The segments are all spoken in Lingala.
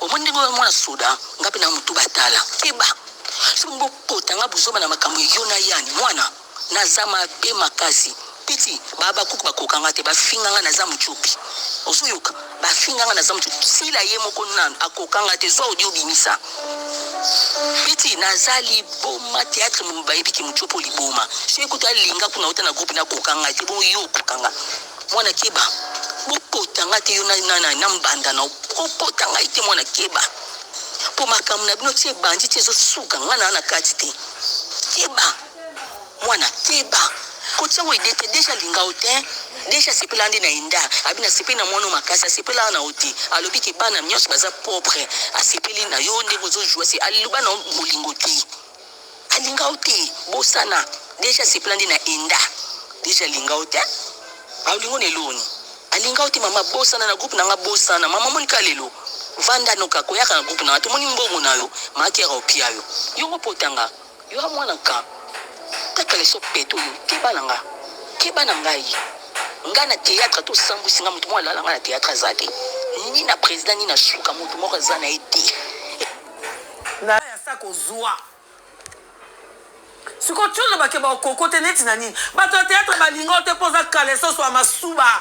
omondi ngo mwana soda ngapi na mutu batala keba sumbo potanga buzoma na makambo yona yani mwana nazama be makasi piti baba kuku bakokanga te bafinganga na zamu chupi osuyoka bafinganga na zamu chupi sila ye moko nan akokanga te zo odi obimisa piti nazali boma théâtre mumbayebi ki muchopo liboma shekuta linga kuna uta na groupe na kokanga te bo yo kokanga mwana keba bopotanga te yona na mbanda na bopotanga ite mwana keba po makamu na bino tie bandi tie zo suka ngana na kati te keba mwana keba kotia we dete deja linga ote deja sepelandi na inda abina sepela mwana makasa sepela na oti alobi ke bana nyos baza propre asepeli na yo ndeko zo jouer c'est aluba na molingo te alinga ote bosana deja sepelandi na inda deja linga ote alingo ne loni alinga ote mama bosana na groupe na nga bosana mama monika lelo vanda noka koyaka na groupe na to moni mbongo na yo makera opia yo yongo potanga yo mwana ka takale so peto yo keba na ngai ngana théâtre to sambu singa mutu mwa lala ngana théâtre azate ni na président ni na shuka mutu moko zana ete na ya sako zwa siko tshona bake ba kokote neti na nini bato ya théâtre balingo te poza kale so so masuba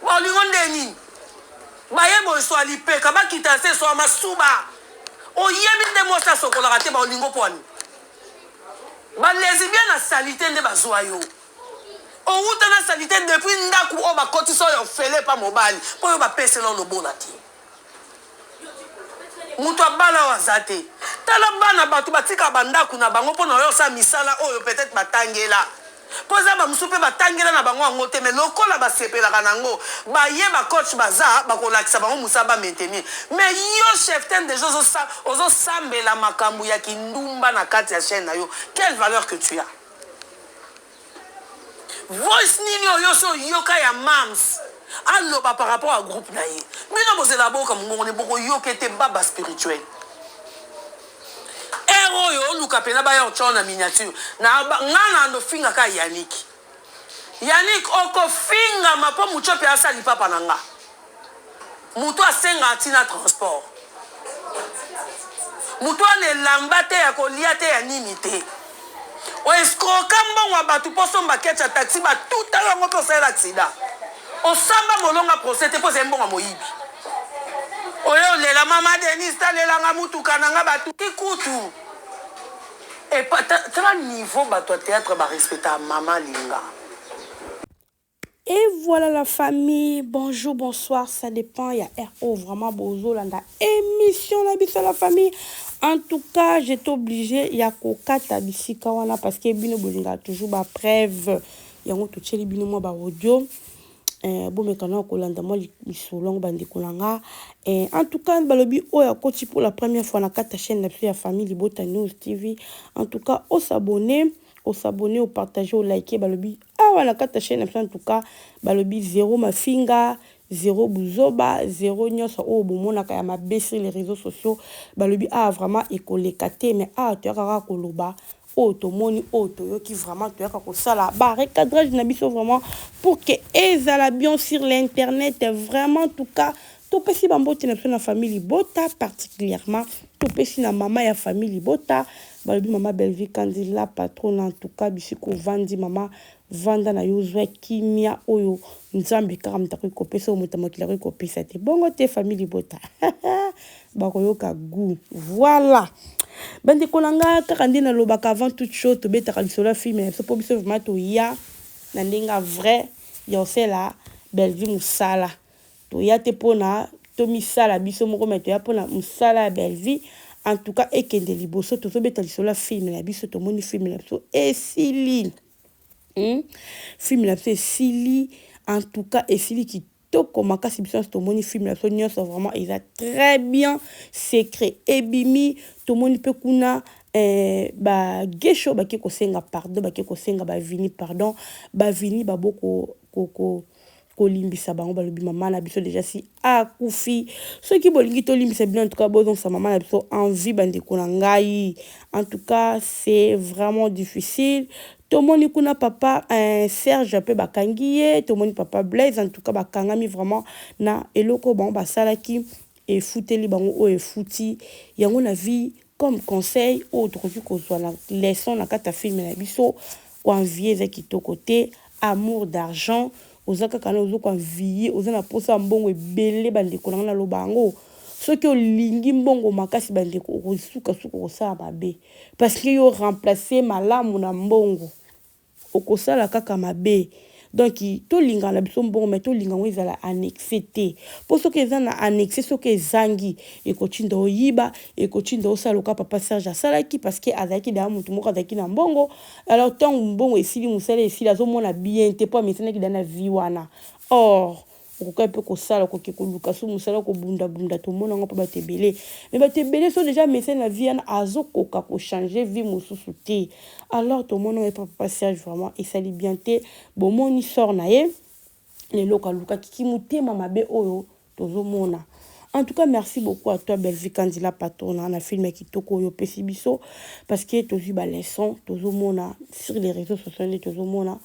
balingo ndeni bayebo so alipeka bakita se so masuba oyebi nde mosa sokola te ba olingo poni ba lesbienne na salité nde bazwa yo outa na salité depuis ndaku o ba kotiso yo fele pa mobali po yo ba pese na lobola ti mutu abala wazate tala bana batu batika bandaku na bango pona yo sa misala oyo peut-être batangela poza ba musupe batangela na bango ngote mais lokola ba sepela kanango ba ye ba coach baza ba kolakisa bango musaba maintenir mais yo chef ten des choses ozo sambela makambu ya kindumba na kati ya chaîne na yo quelle valeur que tu as voice nini oyo so yoka ya mams aloba par rapport à groupe na ye bino bozela boka mungo ne boko yoka te baba spirituel ero yo luka pena ba yo chona miniature na ngana ndo finga ka Yannick oko finga mapo mucho pe asali papa nanga muto asenga atina transport muto ane lambate ya kolia te ya nini te o escroka mbongo batu poso mbakecha taxi ba tout à l'heure ko sala accident o samba molonga procès te pose mbongo moyibi oyo lela mama Denis talela nga mutu kananga batu kikutu et pas tra niveau bato théâtre ba respecter maman linga. Et voilà la famille, bonjour, bonsoir, ça dépend, il y a RO, vraiment bozo, là, émission, la bise la famille. En tout cas, j'étais obligée, il y a Koka Tabisi Kawana, parce que Bino Bolinga toujours ba preuve, il y a un tout chez Bino moi ba audio. Bon, mais quand on a moi ils sont longs bandi kolanga. En tout cas, balobi o ya koti pour la première fois na kata chaîne la famille Libota News TV. En tout cas, au s'abonner, au partager, au liker balobi. Ah voilà, kata chaîne en tout cas, balobi zéro ma finga, zéro buzoba, zéro nyos o bomona kaya ma baisser les réseaux sociaux. Balobi ah vraiment écolekate mais ah tu as koloba. Auto moni auto yo qui vraiment tu as ko sala ba recadrage na biso vraiment pour que ezala bien sur l'internet vraiment en tout cas to pesi bambote na famille Bota particulièrement to pesi na mama ya famille Bota balobi mama Belvi Kandila patron en tout cas bisiko vandi mama vanda na yozwa kimia oyo nzambe kaka mtako kopesa omotamakila ko kopesa te bongo te famille Bota bakoyoka goût voilà. Bande kolanga kakandi na lobaka avant toute chose to beta kalisola film so po biso vraiment to ya na ndinga vrai yo sela Belvi musala to ya te pona to misala biso moko meto ya pona musala Belvi en tout cas ekende liboso to beta lisola film la biso to moni film la biso esili film la biso esili en tout cas esili qui toko makasi biso to moni film la biso nyonso vraiment il a très bien secret ebimi to moni pe kuna ba gesho ba ke ko senga pardon ba ke ko senga ba vini pardon ba vini ba boko ko limbisa bango ba lobi mama na biso déjà si akufi ceux qui bolingi to limbisa bien en tout cas bon sa maman na biso envie bande ko ngai en tout cas c'est vraiment difficile. Tomoni kuna papa Serge pe bakangiye tomoni papa Blaise en tout cas bakangami vraiment na eloko bon basalaki efuteli bango oyo efuti yango na vie comme conseil oyo tokoki kozwa na leçon na kati ya filme na biso koenvie eza kitoko te amour d'argent oza kaka na ozo koenvie oza na posa ya mbongo ebele bandeko na nga naloba yango soki olingi mbongo makasi bandeko okosuka-suka kosala mabe parce que yo remplacer malamu na mbongo okosala kaka mabe donc tolinga na biso mbongo mais tolinga ngo ezala annexé te po soki eza na annexé soki ezangi ekotinda oyiba ekotinda osala oka papa Serge asalaki parce que azalaki daya motu moko azalaki na mbongo alors ntango mbongo esili mosala esili azomona bien te po amesanaki daya na vie wana or okoka mpe kosala okoki koluka so mosala kobundabunda tomona ngo mpo bato ebele mais bato ebele so déjà mesene na vie wana azokoka kochange vie mosusu te alors tomona ngo papa Serge vraiment esali bien te bomoni sor na ye lelo kalukaki kimotema mabe oyo tozomona. En tout cas, merci beaucoup à toi, Belvi Kandila Patron. On a filmé Kitoko Yo Pesibiso parce que tu as vu la leçon, tozomona sur les réseaux sociaux, tozomona.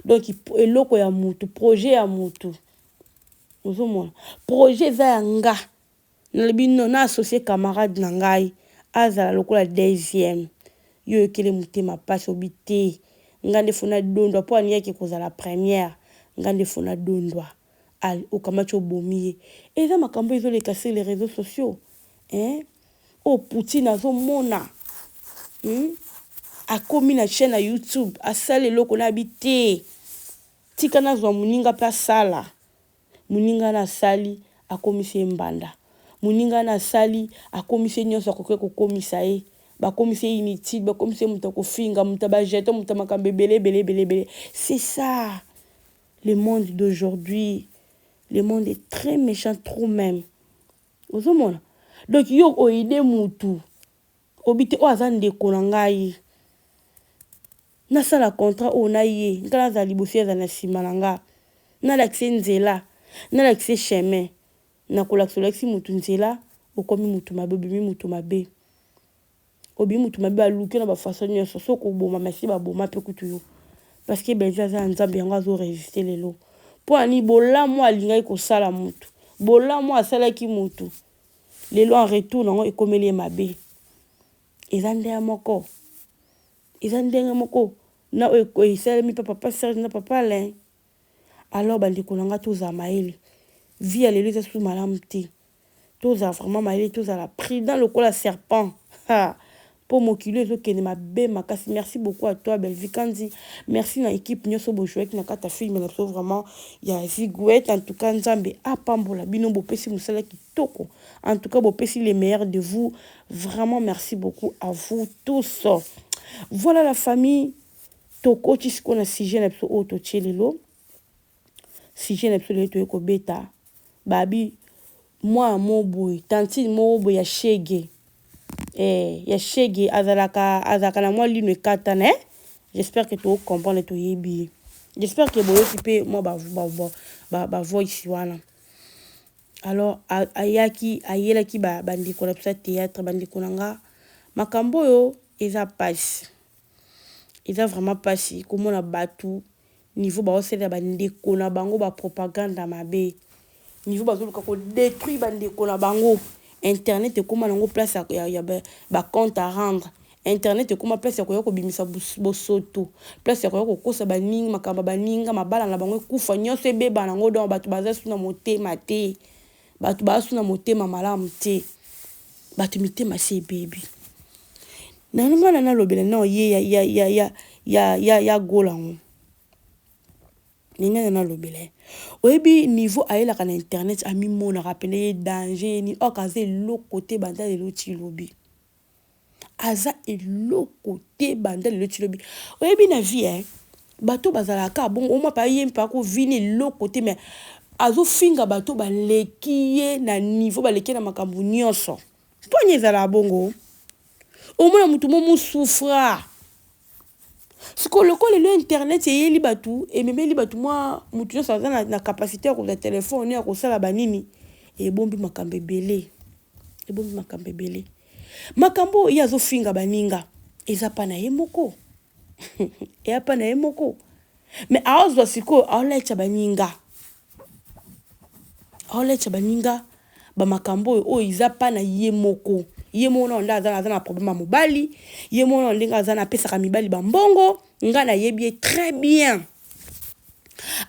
Donc, il y a un projet à mutu. Projet Zanga. Na associé camarade Nangai. Azala lokola deuxième. Yo kele mutema passe obité. Ngande fona dondwa po ania ki koza la première. Ngande fona dondwa. Al okamacho bomiye. Et ça makambo ils ont les cassé les réseaux sociaux. Hein? Oh Poutine azo mona. A commis na chaîne à YouTube. A sale loko na habité. Tika na zwa muninga pa sala. Muninga na sali a commisé mbanda. Muninga na sali a commisé nyonso akoke ko komisa e. Ba commisé inutile, ba commisé mutako finga, mutaba jeto, mutamaka belé. C'est ça. Le monde d'aujourd'hui. Le monde est très méchant, trop même. Ozomona. Donc, yo oide mutu. Obite o azande konangai. Nasa la contrat o na ye. Nkala za libosi za na simalanga. Na l'accès nzela. Na l'accès chemin. Na kolaksolexi mutu nzela. Okomi mutu mabe, obi mutu mabe. Obi mutu mabe aluki na ba façon nyonso. Soko boma merci ba boma pe kutu yo. Parce que benza za nzambe yango azo résister lelo. Po ani bola mo alingai ko sala mutu. Bola mo asala ki mutu. Lelo en retour nango ekomeli mabe. Ezande moko. Ezande moko. Na o isala mi papa Serge na papa Alain. Alors bandi konanga toza maeli. Vie lelo eza sous malamu te. Toza vraiment maeli toza la pris dans le col à serpent. Ha. Pour mokilo ezokende mabe makasi. Merci beaucoup à toi Belvi Kandi. Merci na équipe nyoso bojoue ki na kata film na so vraiment ya Zigouet en tout cas nzambe apambola bino bopesi musala kitoko. En tout cas bopesi les meilleurs de vous. Vraiment merci beaucoup à vous tous. Voilà la famille toko tisiko na sujet na biso oto tchelelo. Sujet na biso leto eko beta. Babi moi mo boy tanti mo boy ya shege. Ya shege azalaka na moi lino katane. J'espère que tu comprends to yebi. J'espère que boyo tipe moi ba voice wana. Alors ayelaki bandiko na psa théâtre bandiko nanga makambo yo eza passe. Eza vraiment passe comme on a batu niveau ba osela bandiko na bango ba propagande mabe. Niveau ba zoluka ko détruire bandiko na bango. Internet est comme un place à compte à rendre. Internet est comme place à quoi bimisa bosoto. Place à quoi kosa baning makamba baninga mabala na bango kufa nyose beba na ngo don batu bazasu na motema te. Batu bazasu na motema malamu te. Batu mitema se baby. Na ngana na lobela no ya golango. Ninga na lobele oyebi niveau ayela kana internet ami mona rappelé danger ni okaze lo côté banda de l'autre lobby aza elo côté banda de l'autre lobby oyebi na vie bato bazalaka bon o ma pa yempa ko vini lo côté mais azo finga bato balekiye na niveau baleki na makambu nyonso ponye zala bongo o mona mutu mo souffra. Ce que le internet c'est yeli batu et même li batu moi mutu ça na capacité ko le téléphone ya ko sala banini et bombi makambe belé makambo ya zo finga baninga eza pa na yemoko et apa na yemoko mais aozo siko aolecha baninga ba makambo o iza pa na yemoko na onda azana problème à mobali yemoko ndinga azana pesa mibali ba mbongo nga na yebi très bien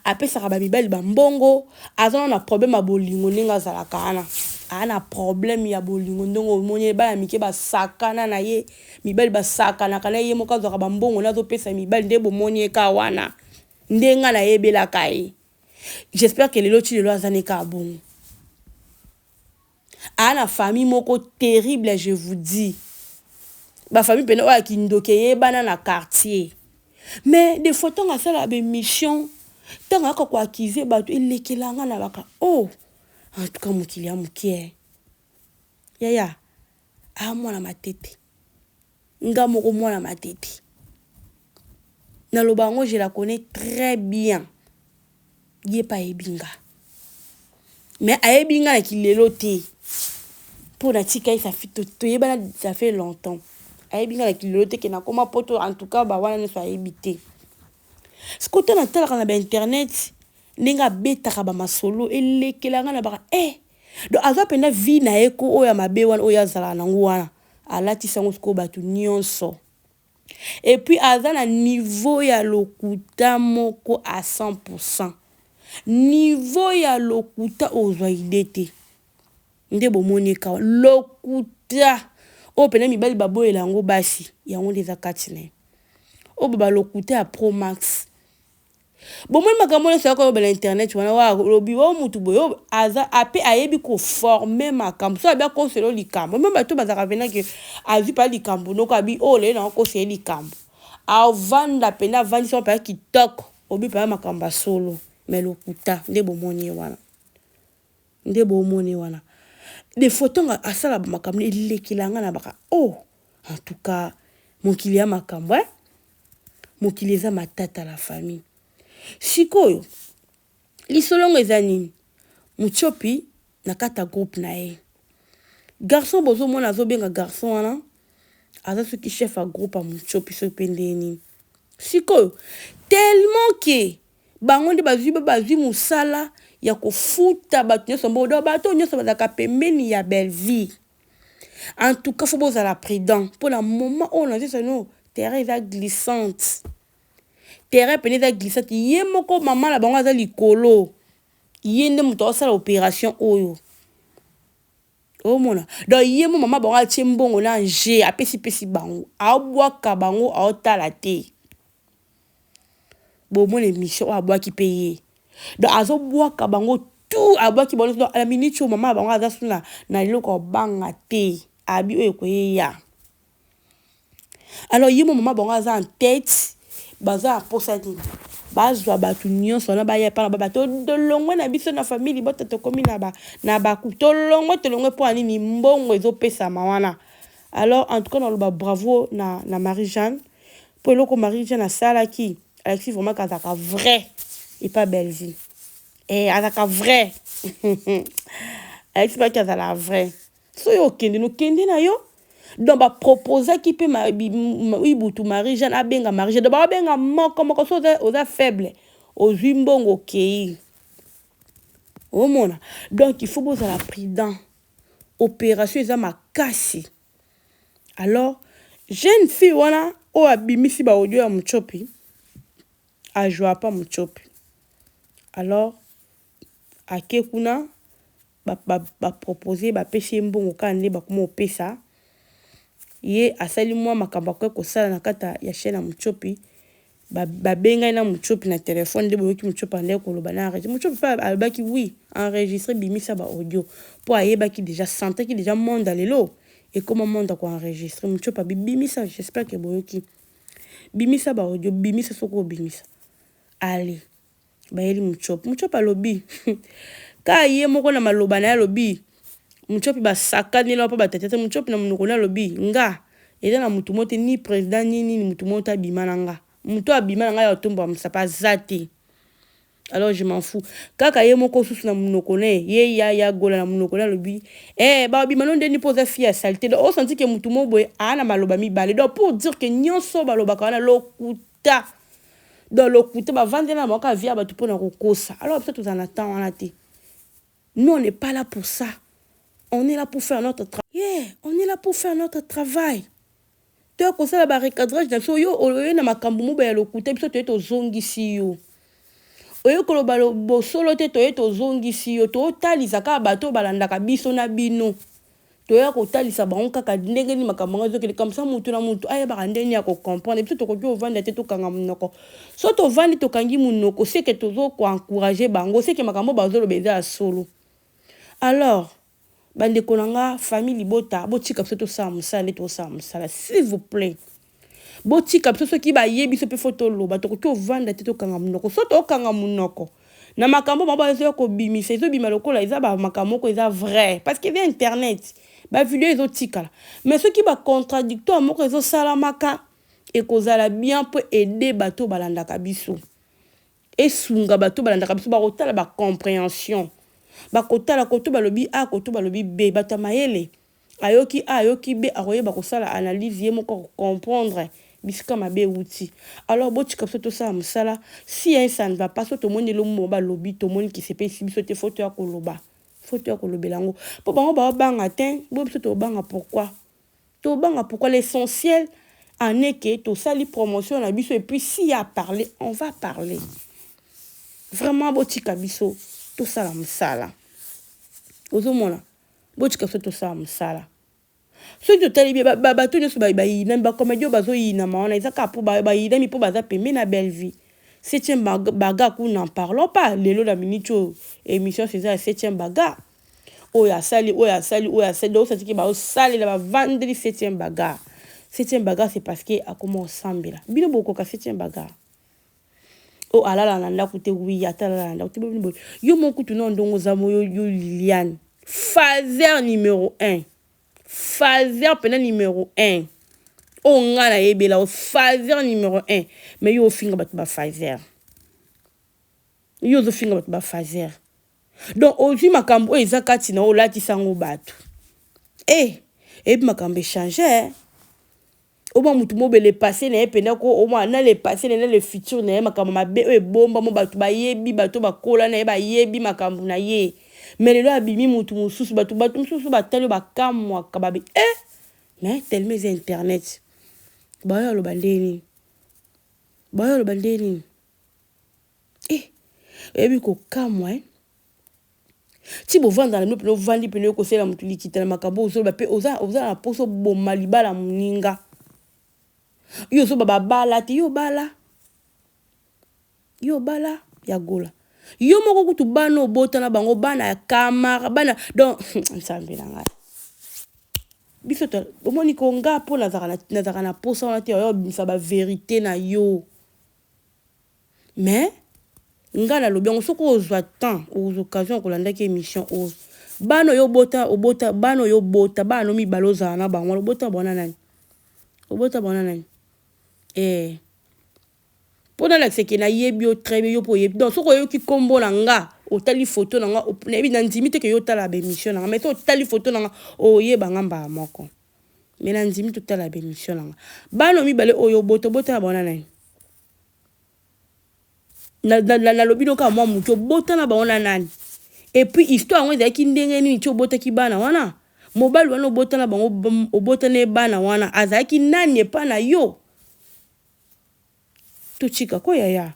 apesa ba mibali ba mbongo azana na problème à bolingo ndinga zala kana ana problème ya bolingo ndongo monye ba mike ba sakana na ye mibali ba sakana kana yemoko azaka ba mbongo nazo pesa mibali ndebo monye ka wana ndenga na yebela kai. J'espère que les lotis de l'Oazane Kabon. À la famille moko terrible, je vous dis. Ma famille pena wa kindokeye banana quartier. Mais des fois tant à ça la mission, tant à quoi acquiser ba il kelanga na baka. Oh, en tout cas mukilia mukie. Ya. Ah moi na ma tête. Nga moko moi na ma tête. Na lobango je la connais très bien. Yé pas ebinga. Mais a ebinga na kilelo te. Pour na tika ça fait tout ça fait longtemps. A ebinga na kilelo te ke na koma poto en tout cas ba wana ne soit ebité. Ce côté na tala kana ba internet ninga beta ka ba masolo elekelanga na ba do aza pena vie na eko oya mabe wana oya zala na ngwana. Alati sango sko batu nyonso. Et puis aza na niveau ya lokuta moko à 100%. Niveau ya lokuta ozwa idete ndebo monika lokuta o pena mibali babo elango basi yango leza katine o baba lokuta ya Pro Max bon moi makambo na sako ba internet wana wa lobi o mutu boyo aza ape ayebi ko former makambo so abia ko selo likambo même bato bazaka vena ke azi pa likambo noko abi o le na ko selo likambo avanda pena vandi so pa kitoko obi pa makambo solo. Mais lokuta ndebo moni wana des photos à ça la makambo lekilanga na baka oh en tout cas mon kilia makambo mon kiliza matata la famille sikoyo lisolongo ezani muchopi na kata groupe na e garçon bozo mona zo benga garçon wana aza ce qui chef à groupe à muchopi so pendeni sikoyo tellement que bango nde bazwi musala ya kofuta bato nyonso mbodo bato nyonso bazaka pembeni ya belle vie. En tout cas faut bozala prudent pour la moment on a dit ça non terrain est glissante terrain pene est glissante ye moko maman la bango aza likolo ye nde muto osala opération oyo o mona donc ye mo maman bango atie mbongo na nje apesi bango abwaka bango aotala te bon mon émission a bois qui paye donc azo bois ka bango tout a bois qui bon à la minute où maman bango aza suna na loko banga te abi o ekoye ya alors yimo maman bango aza en tête baza pour ça dit bazwa batu nyonso na ba ya pa na ba to de longwe na biso na famille bota to komi na ba ku to longwe po ani ni mbongo ezo pesa mawana. Alors en tout cas on ba bravo na Marie-Jeanne pour loko Marie-Jeanne na sala ki Alexis vraiment kazaka vrai et pas belle vie. Et azaka vrai. Alexis pas kazala vrai. So yo kende no kende na yo. Donc ba proposer qui peut oui butu Marie-Jeanne abenga Marie-Jeanne. Ba benga moko so oza faible. Ozwi mbongo kei. O mona. Donc il faut boza la prudent. Opération eza makasi. Alors jeune fille wana o abimisi ba audio ya muchopi. A joie pas muchopi. Alors a kekuna ba proposer ba pêcher mbongo kande ba kuma opesa ye asali mwa makamba ko sala na kata ya chaîne muchopi ba benga na muchopi na téléphone de boyoki muchopi ande ko loba na enregistrer muchopi pa albaki oui enregistrer bimisa ba audio pour ayeba ki déjà sentait ki déjà monde lelo et comment monde ko enregistrer muchopi bimisa j'espère que boyoki bimisa ba audio bimisa soko bimisa allez bayeli muchopi alobi ka ye moko na maloba na alobi muchopi basakani la pa batatete muchopi na munoko na alobi nga eza na mutu mote ni président ni mutu mote abimana nga mutu abimana nga ya tomba msapa zate. Alors je m'en fous kaka ye moko susu na munoko ne ye ya gola na munoko na alobi ba bimano ndeni poza fia saleté do o senti que mutu moboye ana maloba mi balé donc pour dire que nyonso baloba kana lokuta dans le côté ba vendre na banka via ba tout pour na kokosa. Alors peut-être vous en attend on a dit nous on n'est pas là pour ça. on est là pour faire notre travail. Yeah, on est là pour faire notre travail. Tu as conseillé le recadrage dans ce yo, oyo na makambu mo ba ya lokuta biso to zongisi yo. Oyo koloba lo solo te to zongisi yo, to talisa ka bato balandaka biso na bino. To ya ko talisa ba on kaka ndenge ni makambu ngazo kele comme ça mutu na mutu aya ba ndeni ya ko comprendre biso to ko vanda te to kanga munoko. So to vandi to kangi munoko, c'est que tozo ko encourager bango, c'est que makambu bazo lo beza solo. Alors bande konanga famille libota botika biso to sa musala to sa musala s'il vous plaît. Botika biso soki ba yebi so pe photo lo ba to ko vanda te to kanga munoko, so to kanga munoko. Na makambo ba zo ko bimisa zo bima lokola eza ba makambo ko eza vrai parce que via internet ba vidéo ezo tikala. Mais ce qui ba contradictoire moko ezo salamaka et kozala bien pour aider bato balandaka biso. Et sunga bato balandaka biso ba rotala ba compréhension. Bakota la koto balobi A koto balobi B bata mayele ayoki A ayoki B aroye bakosala analyse ye moko comprendre bisika mabe outil. Alors botika biso to ça musala si ça ne va pas so to moni lo mo ba lobi to moni ki sepe si biso te photo ya koloba belango po bango ba banga tin bo biso to banga pourquoi l'essentiel en est que to sali promotion na biso et puis si y a parler on va parler vraiment botika biso tout ça la musala ozomona botika biso tout ça la musala so to tali ba to nyoso ba ina ba comédie bazo ina maona ezaka po ba ina mi po baza pembe na belle vie 7e baga ku n'en parlons pas lelo la minute émission c'est ça 7e baga oya sali do ça qui ba sali la vendre 7e baga 7e baga c'est parce que a comment sambela bino boko ka 7e baga. Oh alala nanda kute oui atala nanda kute bo yo mon kutu non ndongo zamo yo Liliane phaser numéro 1 phaser pena numéro 1 o ngala yebela o phaser numéro 1 mais yo finga bat ba phaser yo zo finga bat ba phaser donc ozi makambo ezakati na o lati sango batu et makambo changer au moins mutu mobile passé na epena ko au moins na le passé na le futur na makambo mabe e bomba mo batu ba yebi batu ba kola na ba yebi makambo na ye mais lelo abimi mutu mususu batu mususu batalo ba kamwa kababe mais tellement internet bayo lo bandeni ebi ko kamwa ti bo vanda na no vandi pene ko sela mutu likita na makambo ozo ba pe oza na poso bomma libala muninga yo so baba bala ti yo bala ya gola yo moko kutu bano bota na bango bana kamara bana donc nsambela ngai biso to omoni ko nga po nazaka na posa na te yo bisa ba vérité na yo mais nga na lobi on soko ozwa temps aux occasions ko landa ki émission o bano yo bota bano yo bota bano mi baloza na bango bota bona nani Pendant la c'est que na yebi o très bien pour yebi donc soko yo ki kombo na nga o tali photo na nga o nebi na ndimite ke yo tala ba émission na nga mais to tali photo na nga o yeba ngamba moko mais na ndimite to tala ba émission na nga bano mi bale oyo bota bona nani na lobino ka mwa muto bota na bona nani et puis histoire ngwe za ki ndenge ni cho bota ki bana wana mobile wana obota na bango obota ne bana wana azaki nani pa na yo tochika ko yaya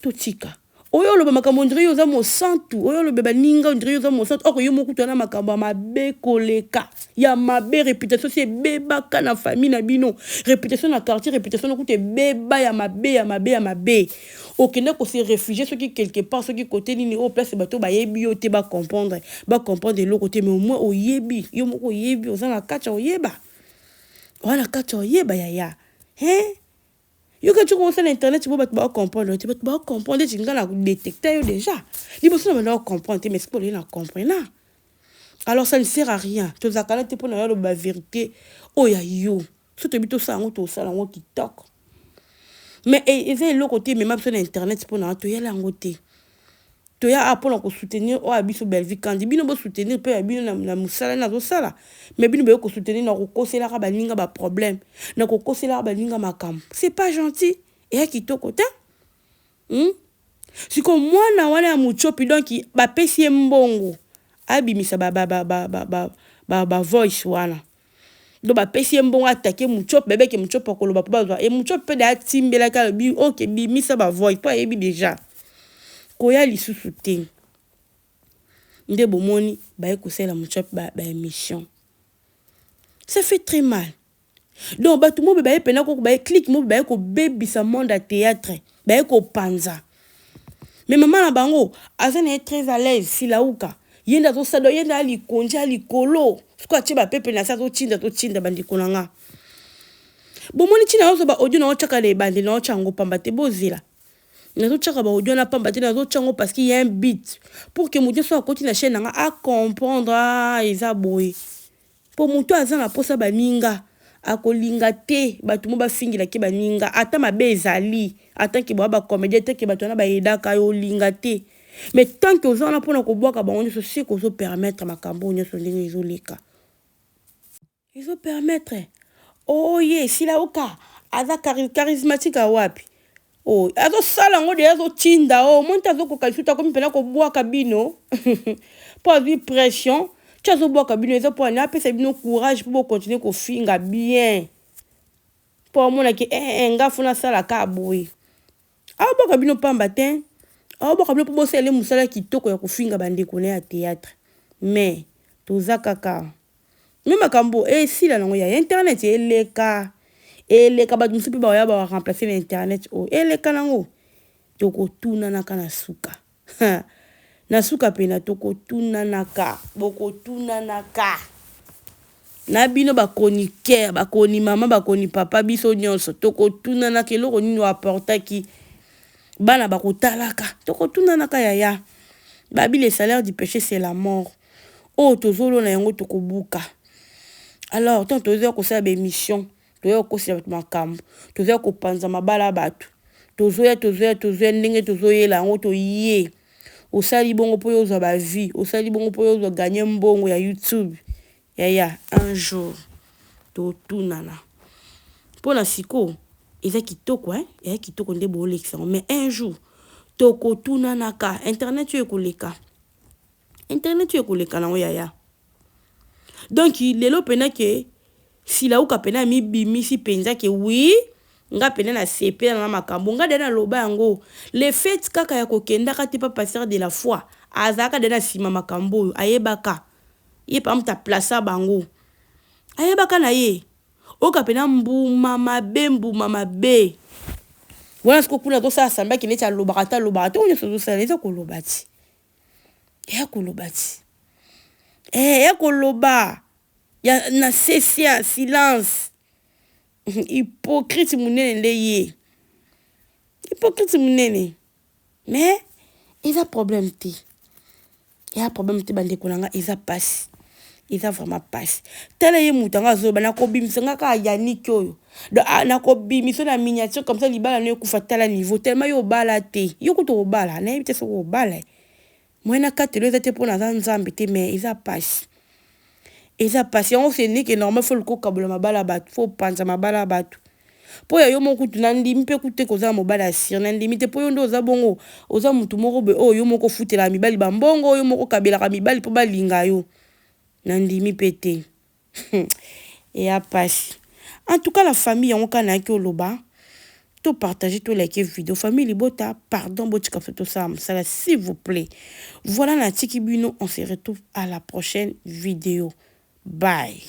tochika oyo lo makambo ndiri yo za mo santu oyo lo beba ninga ndiri yo za mo santu oko yo mokutu na makambo mabe koleka ya mabe réputation c'est beba kana famille na bino réputation na quartier réputation na kute beba ya mabe okende ko se réfugier ceux qui quelque part ceux qui côté nini au place bato ba yebi yo te ba comprendre le côté mais au moins o yebi yo moko yebi ozana kacha o yeba wana kacha o yeba yaya yo ka tu commences l'internet tu vas comprendre tu vas comprendre tu ngana détecter yo déjà libo so na comprendre mais c'est pour na comprendre alors ça ne sert à rien tu zakala te pour na la vérité oh ya yo so te bito ça to sala ngo TikTok mais et le côté même sur internet pour na to ya la ngote to ya pour ko soutenir o abiso belvi quand bino bo soutenir pe bino na musala na zo sala mais bino be ko soutenir na ko kosela ka baninga ba problème na ko kosela ba baninga makam c'est pas gentil et qui to kota si ko mwana wana ya muchopi donc ba pesi mbongo abimisa ba voice wana do ba pesi mbongo attaquer muchop bébé ke muchop akoloba po bazwa e muchop pe da timbela ka bi OK bi misa ba voice po yebi déjà koya lisusu te nde bomoni ba ekosela muchop ba émission. Ça fait très mal. Donc ba tout mo ba epena ko ba click mo ba ko baby sa monde à théâtre ba ko panza. Mais maman na bango azana est très à l'aise si la uka yenda to sado yenda ali konja ali kolo siko acheba pepe na sa to chinda bandi konanga bomoni china ozo ba audio na ochaka le bandi na ochango pamba te bozila na to chaka ba audio na pamba te na to chango parce qu'il y a un beat pour que mudio soit côté na chaîne nga à comprendre eza boy pour muto azana posa baninga akolinga te batu mo bafingila ke baninga ata mabe ezali ata ke ba comédien te ke batu na ba edaka yo linga te. Mais tant que vous en avez pour nous boire, c'est qu'on peut permettre ma campagne sur les isolés. Ils vont permettre. Oh yeah, si la oka, ada charismatique à wapi. Oh, azo sala ngo de azo tinda oh, monta zo ko kalsuta comme pena ko boire cabino. Pas de pression. Tu as zo boire cabino, ça pour na pe c'est bien courage pour continuer ko finga bien. Pour moi que nga funa sala ka boy. Ah boire cabino pas matin. Ah bon comme pour bosser les musala qui toko ya kufinga bande kone ya théâtre mais toza kaka même makambo si la nango ya internet eleka ba musupi ba ya ba remplacer l'internet o eleka nango toko tuna naka na suka na suka pena toko tuna naka boko tuna naka na bino ba chroniqueur ba koni mama ba koni papa biso nyonso toko tuna naka eloko nini apporta ki bana bakotalaka tokotuna naka yaya babi le salaire du péché c'est la mort oh tozolo na yango tokobuka alors tant tozo ko sa émission toyo ko sa makambo tozo ko panza mabala batu tozo ndenge tozo yela ngo to yé osali bongo po yoza ba vie osali bongo po yoza gagner mbongo ya YouTube yaya un jour totunana pona siko eza kitoko eza kitoko nde bolekisa mais un jour toko tuna naka internet tu ekoleka nango yaya donc lelo pena ke si la uka pena mi bimisi penza ke oui nga pena na CP na makambo nga dena loba yango le fait kaka ya kokenda kati pa passer de la foi azaka dena sima makambo ayebaka ye pa mta placer bango ayebaka na ye oka pena mbuma mabe wana siko kuna to sa samba ki necha lobata onye so sa leza ko lobati ya koloba ya na cessia silence hypocrite munene leye mais il a problème te bande konanga eza passe eza vraiment passe tele ye mutanga zoba na kobimisa ngaka Yannick oyo na kobimisa na miniature comme ça libala ne kufa tala niveau tellement yo bala te yo kuto bala na ebite so bala moi na katelo eza te pona nzambe te mais eza passe on se dit que normal faut le kokabula mabala batu faut panza mabala batu po ya yo moko tunandi mpe kute koza mobala sir na ndimite po yo ndo oza bongo oza mutu moko be yo moko futela mibali bambongo yo moko kabela ka mibali po balinga yo nandimi pété et à passe. En tout cas la famille on kana ki oloba to partager to like vidéo famille libota pardon botika photo ça s'il vous plaît. Voilà la tiki bino on se retrouve à la prochaine vidéo. Bye.